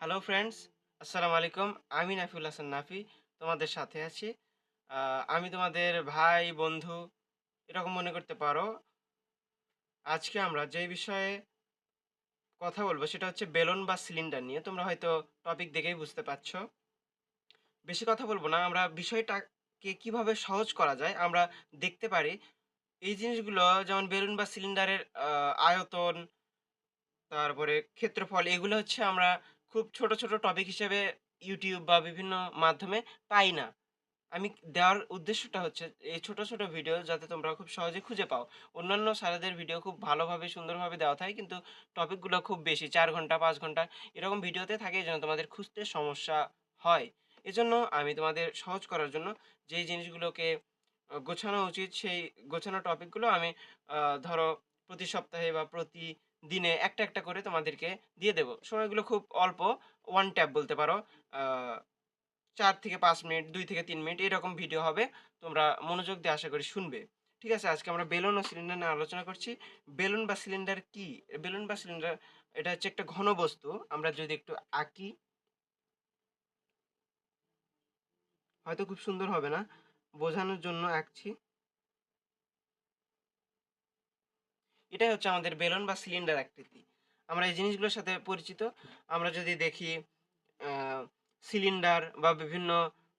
Hello friends, আসসালামু আলাইকুম। আমি নাফিউল হাসান নাফি তোমাদের সাথে আছি। আমি তোমাদের ভাই, বন্ধু এরকম মনে করতে পারো। আজকে আমরা যে বিষয়ে কথা বলবো সেটা হচ্ছে বেলুন বা সিলিন্ডার নিয়ে। তোমরা হয়তো টপিক দেখেই বুঝতে পারছো। বেশি কথা বলবো না। আমরা বিষয়টাকে কিভাবে সহজ করা যায় আমরা দেখতে পারি। এই জিনিসগুলো যেমন বেলুন বা সিলিন্ডারের আয়তন, তারপরে ক্ষেত্রফল এগুলো হচ্ছে আমরা খুব ছোট, ছোট টপিক হিসেবে YouTube বা বিভিন্ন মাধ্যমে পাই না। আমি দেওয়ার উদ্দেশ্যটা হচ্ছে এই ছোট, ছোট ভিডিও যাতে তোমরা খুব সহজে খুঁজে পাও। অন্যান্য স্যারেদের ভিডিও খুব ভালোভাবে সুন্দরভাবে দেওয়া থাকে কিন্তু টপিকগুলো খুব বেশি ৪ ঘন্টা ৫ ঘন্টা এরকম ভিডিওতে থাকে এজন্য তোমাদের খুঁজতে সমস্যা হয়। এজন্য আমি তোমাদের সহজ করার জন্য যেই জিনিসগুলোকে গোছানো উচিত সেই গোছানো টপিকগুলো আমি আ ধরো প্রতি সপ্তাহে বা প্রতিদিনে একটা, একটা করে তোমাদেরকে দিয়ে দেব। সময়গুলো খুব অল্প, ওয়ান ট্যাপ বলতে পারো। আ ৪ থেকে ৫ মিনিট, ২ থেকে ৩ মিনিট এরকম ভিডিও হবে। তোমরা মনোযোগ দিয়ে আশা করি শুনবে। ঠিক আছে? আজকে আমরা বেলুন ও সিলিন্ডার নিয়ে আলোচনা করছি। বেলুন বা সিলিন্ডার কি? বেলুন বা সিলিন্ডার এটা হচ্ছে একটা ঘন বস্তু। আমরা যদি একটু আঁকি, হয়তো খুব সুন্দর হবে না। বোঝানোর জন্য আঁকছি। এটাই হচ্ছে আমাদের বেলুন বা সিলিন্ডার আকৃতি। আমরা এই জিনিসগুলোর সাথে পরিচিত। আমরা যদি দেখি আ সিলিন্ডার বা বিভিন্ন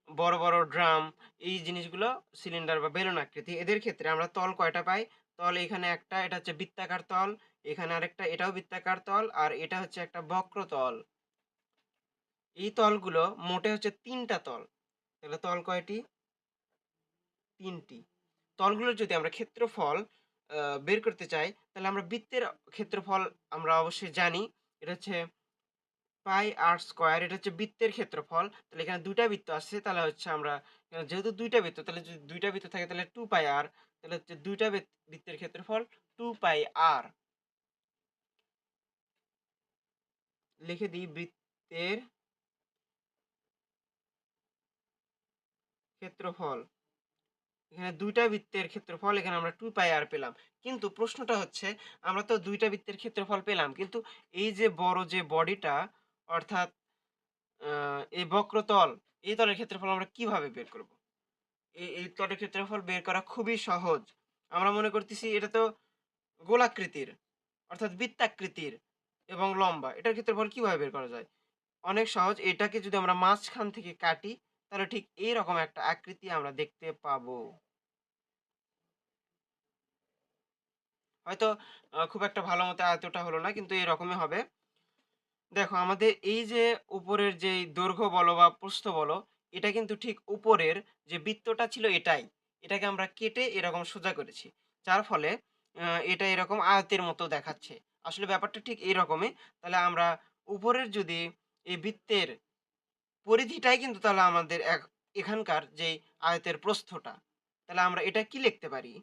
বড়, বড় ড্রাম এই জিনিসগুলো সিলিন্ডার বা বেলুন আকৃতি। এদের ক্ষেত্রে আমরা তল কয়টা পাই? তল এখানে একটা, এটা হচ্ছে বৃত্তাকার তল। এখানে আরেকটা, এটাও বৃত্তাকার তল। আর এটা হচ্ছে একটা বক্রতল। এই তলগুলো মোটে হচ্ছে ৩ টা তল। তাহলে তল কয়টি? ৩ টি। তলগুলোর যদি আমরা ক্ষেত্রফল বের করতে চাই, তাহলে আমরা বৃত্তের ক্ষেত্রফল আমরা অবশ্যই জানি। এটা হচ্ছে পাই আর স্কয়ার। এটা হচ্ছে বৃত্তের ক্ষেত্রফল। তাহলে এখানে ২ টা বৃত্ত আছে। তাহলে হচ্ছে আমরা যেহেতু ২ টা বৃত্ত তাহলে যদি ২ টা বৃত্ত থাকে তাহলে 2 পাই আর। তাহলে হচ্ছে ২ টা বৃত্তের ক্ষেত্রফল 2 পাই আর। লিখে দিই বৃত্তের ক্ষেত্রফল। এখানে ২ টা বৃত্তের ক্ষেত্রফল এখানে আমরা 2 পাই আর পেলাম। কিন্তু প্রশ্নটা হচ্ছে আমরা তো ২ টা বৃত্তের ক্ষেত্রফল পেলাম। কিন্তু এই যে বড় যে বডিটা অর্থাৎ আ এই বক্রতল, এই তলের ক্ষেত্রফল আমরা কিভাবে বের করব? এই তলের ক্ষেত্রফল বের করা খুবই সহজ। আমরা মনে করতেছি এটা তো গোলাকৃতির অর্থাৎ বৃত্তাকৃতির এবং লম্বা। এটার ক্ষেত্রফল কিভাবে বের করা যায়? অনেক সহজ। এটাকে যদি আমরা মাঝখান থেকে কাটি তাহলে ঠিক এইরকম একটা আকৃতি আমরা দেখতে পাবো। হয়তো খুব একটা ভালো মতো আয়তটা হলো না কিন্তু এরকমই হবে। দেখো আমাদের এই যে উপরের যেই দৈর্ঘ্য বলো বা প্রস্থ বলো, এটা কিন্তু ঠিক উপরের যে বৃত্তটা ছিল এটাই। এটাকে আমরা কেটে এরকম সোজা করেছি। যার ফলে এটা এরকম আয়তের মতো দেখাচ্ছে। আসলে ব্যাপারটা ঠিক এইরকমই। তাহলে আমরা উপরের যদি এই বৃত্তের পরিধিটাই কিন্তু তাহলে আমাদের এখানকার যেই আয়তের প্রস্থটা। তাহলে আমরা এটা কি লিখতে পারি?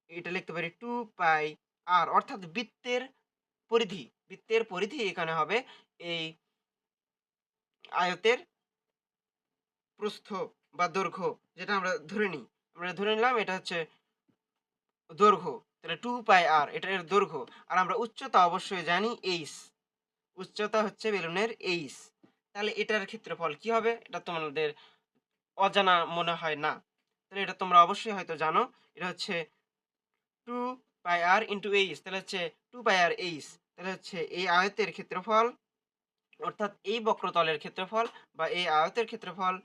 এটা লিখতে পারি 2 পাই আর অর্থাৎ বৃত্তের পরিধি। বৃত্তের পরিধি এখানে হবে এই আয়তের প্রস্থ বা দৈর্ঘ্য যেটা আমরা ধরে নিই। আমরা ধরে নিলাম এটা হচ্ছে দৈর্ঘ্য। তাহলে 2 পাই আর এটা এর দৈর্ঘ্য। আর আমরা উচ্চতা অবশ্যই জানি h। উচ্চতা হচ্ছে বেলুনের h। তাহলে এটার ক্ষেত্রফল কি হবে? এটা তোমাদের অজানা মনে হয় না। তাহলে এটা তোমরা অবশ্যই হয়তো জানো। এটা হচ্ছে 2 পাই আর ইনটু h তাহলে হচ্ছে 2 পাই আর h। তাহলে হচ্ছে এই আয়তের ক্ষেত্রফল অর্থাৎ এই বক্রতলের ক্ষেত্রফল বা এই আয়তের ক্ষেত্রফল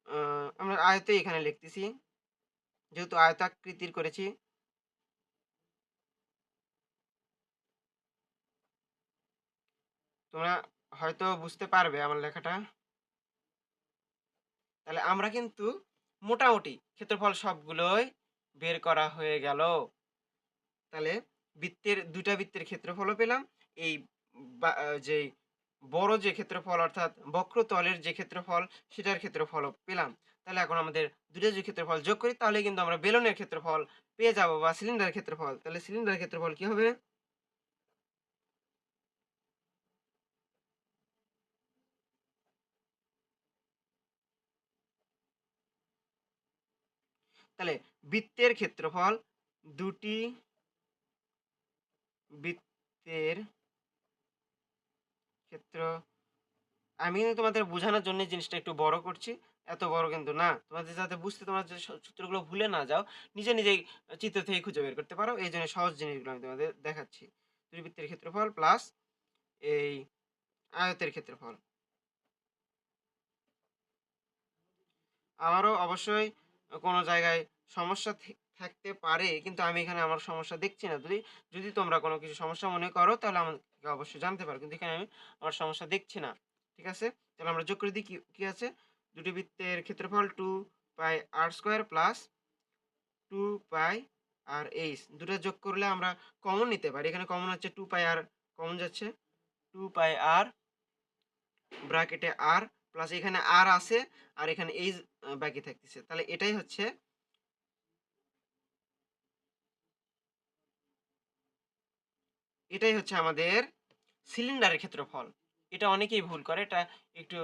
আ আমরা আয়তই এখানে লিখতেছি। যেহেতু আয়তাকৃতির করেছি। তোমরা হয়তো বুঝতে পারবে আমার লেখাটা। তাহলে আমরা কিন্তু মোটামুটি ক্ষেত্রফল সবগুলোই বের করা হয়ে গেল। তাহলে বৃত্তের ২ টা বৃত্তের ক্ষেত্রফলও পেলাম। এই যেই বড় যে ক্ষেত্রফল অর্থাৎ বক্রতলের যে ক্ষেত্রফল সেটার ক্ষেত্রফলও পেলাম। তাহলে এখন আমাদের ২ টা যদি ক্ষেত্রফল যোগ করি তাহলে কিন্তু আমরা বেলনের ক্ষেত্রফল পেয়ে যাবো বা সিলিন্ডারের ক্ষেত্রফল। তাহলে সিলিন্ডারের ক্ষেত্রফল কি হবে? তাহলে বৃত্তের ক্ষেত্রফল ২ টি বৃত্তের ক্ষেত্রফল আমি কিন্তু তোমাদের বোঝানোর জন্য জিনিসটা একটু বড় করছি। এত বড় কিন্তু না। তোমাদের যাতে বুঝতে তোমরা যে সূত্রগুলো ভুলে না যাও, নিজেই চিত্র থেকে খুঁজে বের করতে পারো। এইজন্য সহজ জিনিসগুলো আমি তোমাদের দেখাচ্ছি। ত্রিবৃত্তের ক্ষেত্রফল প্লাস এই আয়তের ক্ষেত্রফল। আমারও অবশ্যই কোনো জায়গায় সমস্যা থাকতে পারে, কিন্তু আমি এখানে আমার সমস্যা দেখছি না। যদি যদি তোমরা কোনো কিছু সমস্যা মনে করো তাহলে আমাকে অবশ্যই জানতে পারো। কিন্তু এখানে আমি আমার সমস্যা দেখছি না। ঠিক আছে? তাহলে আমরা যোগ করে দিই কি আছে? দুটি বৃত্তের ক্ষেত্রফল 2 পাই r স্কয়ার প্লাস 2 পাই আর h। দুটো যোগ করলে আমরা কমন নিতে পারি। এখানে কমন হচ্ছে 2 পাই r, কমন যাচ্ছে 2 পাই r ব্র্যাকেটে r প্লাস এখানে r আছে আর এখানে h বাকি থাকতেছে। তাহলে এটাই হচ্ছে আমাদের সিলিন্ডারের ক্ষেত্রফল। এটা অনেকেই ভুল করে। এটা একটু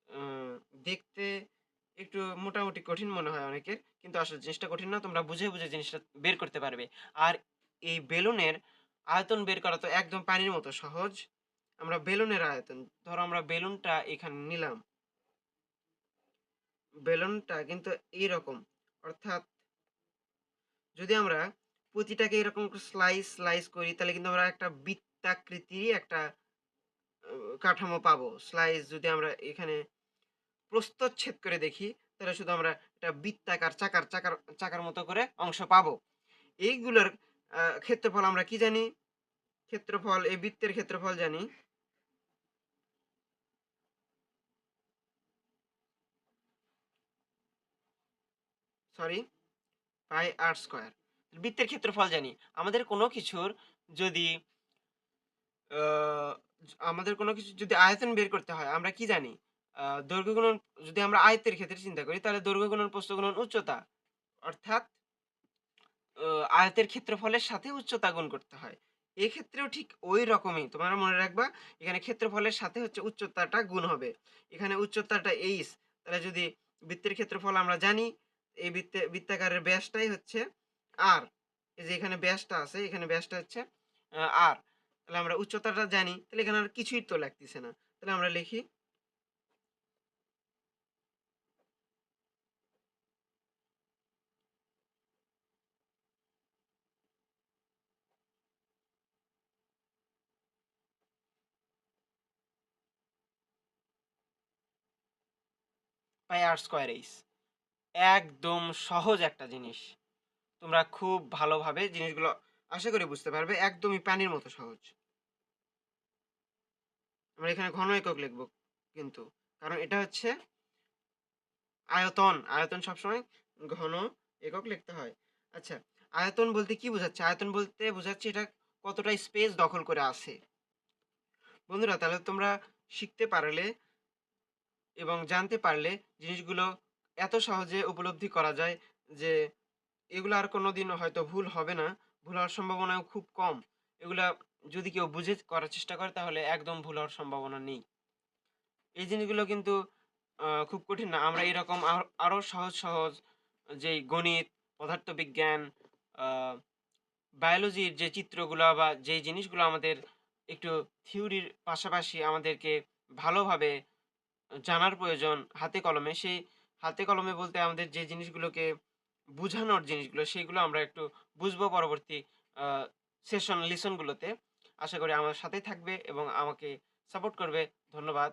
উম দেখতে একটু মোটামুটি কঠিন মনে হয় অনেকের। কিন্তু আসলে জিনিসটা কঠিন না। তোমরা বুঝে জিনিসটা বের করতে পারবে। আর এই বেলুনের আয়তন বের করা তো একদম পানির মতো সহজ। আমরা বেলুনের আয়তন, ধরো আমরা বেলুনটা এখানে নিলাম। বেলুনটা কিন্তু এইরকম। অর্থাৎ যদি আমরা প্রতিটাকে এরকম স্লাইস করি তাহলে কিন্তু আমরা একটা বৃত্তাকৃতির একটা কাঠামো পাবো। স্লাইস যদি আমরা এখানে প্রস্থচ্ছেদ করে দেখি তাহলে শুধু আমরা একটা বৃত্তাকার চাকার মতো করে অংশ পাবো। এইগুলোর ক্ষেত্রফল আমরা কি জানি? ক্ষেত্রফল, এই বৃত্তের ক্ষেত্রফল জানি সরি পাই r স্কয়ার। বৃত্তের ক্ষেত্রফল জানি। আমাদের কোনো কিছুর যদি আ আমাদের কোনো কিছু যদি আয়তন বের করতে হয় আমরা কি জানি? দৈর্ঘ্য গুণন, যদি আমরা আয়ত্তের ক্ষেত্রে চিন্তা করি তাহলে দৈর্ঘ্য গুণন প্রস্থ গুণন উচ্চতা। অর্থাৎ আ আয়তের ক্ষেত্রফলের সাথে উচ্চতা গুণ করতে হয়। এক্ষেত্রেও ঠিক ওই রকমই। তোমরা মনে রাখবা এখানে ক্ষেত্রফলের সাথে হচ্ছে উচ্চতাটা গুণ হবে। এখানে উচ্চতাটা h, তাহলে যদি বৃত্তের ক্ষেত্রফল আমরা জানি, এই বৃত্তাকারের ব্যাসটাই হচ্ছে r। এই যে এখানে ব্যাসটা আছে, এখানে ব্যাসটা হচ্ছে r। তাহলে আমরা উচ্চতাটা জানি, তাহলে এখানে আর কিছুই তো লাগতেছে না। তাহলে আমরা লিখি পাই r স্কয়ার h। একদম সহজ একটা জিনিস। তোমরা খুব ভালোভাবে জিনিসগুলো আশা করি বুঝতে পারবে। একদমই পানির মতো সহজ। আমরা এখানে ঘন একক লিখব কিন্তু। কারণ এটা হচ্ছে আয়তন। আয়তন সবসময় ঘন একক লিখতে হয়। আচ্ছা, আয়তন বলতে কি বোঝাচ্ছে? আয়তন বলতে বোঝাচ্ছে এটা কতটা স্পেস দখল করে আছে। বন্ধুরা, তাহলে তোমরা শিখতে পারলে এবং জানতে পারলে জিনিসগুলো এত সহজে উপলব্ধি করা যায় যে এগুলো আর কোনোদিন হয়তো ভুল হবে না। ভুল হওয়ার সম্ভাবনাও খুব কম। এগুলা যদি কেউ বুঝে করার চেষ্টা করে তাহলে একদম ভুল হওয়ার সম্ভাবনা নেই। এই জিনিসগুলো কিন্তু খুব কঠিন না। আমরা এরকম আরো সহজ যেই গণিত, পদার্থবিজ্ঞান, আ বায়োলজির যে চিত্রগুলা বা যেই জিনিসগুলো আমাদের একটু থিওরির পাশাপাশি আমাদেরকে ভালোভাবে জানার প্রয়োজন হাতে কলমে, সেই হাতে কলমে বলতে আমাদের যে জিনিসগুলোকে বুঝানোর জিনিসগুলো সেগুলো আমরা একটু বুঝবো পরবর্তী আ লিসনগুলোতে। আশা করি আমার সাথেই থাকবে এবং আমাকে সাপোর্ট করবে। ধন্যবাদ।